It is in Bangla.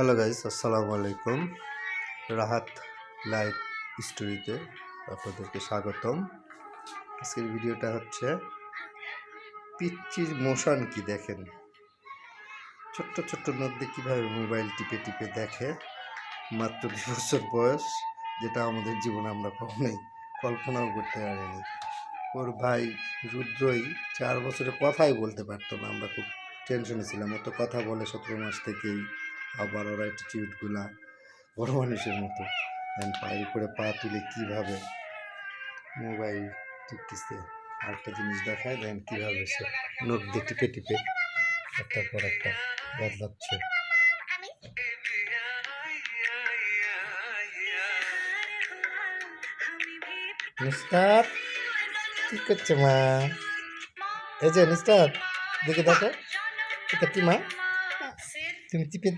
হ্যালো গাইস, আসসালামু আলাইকুম। রাহাত লাইভ স্টোরিতে আপনাদেরকে স্বাগতম। আজকের ভিডিওটা হচ্ছে পিচ্চির মোশন কি দেখেন। ছোট্ট ছোট্ট নদী কীভাবে মোবাইল টিপে টিপে দেখে, মাত্র 2 বছর বয়স, যেটা আমাদের জীবনে আমরা কখনোই কল্পনাও করতে পারিনি। ওর ভাই রুদ্রই 4 বছরে কথাই বলতে পারতো না। আমরা খুব টেনশনে ছিলাম। ও তো কথা বলে 17 মাস থেকেই। আবার ওর অ্যাটিটিউডগুলা বড় মানুষের মতো। পায়ের উপরে পা তুলে কীভাবে মোবাইল টিপতেছে। আরেকটা জিনিস দেখায়, দেখেন কীভাবে সে নখ দিয়ে টিপে টিপে একটার পর একটা বদলাচ্ছে। নিস্তার কি করছে মা? এই যে নিস্তার, দেখে দেখো এটা কি মা? তুমি টিপে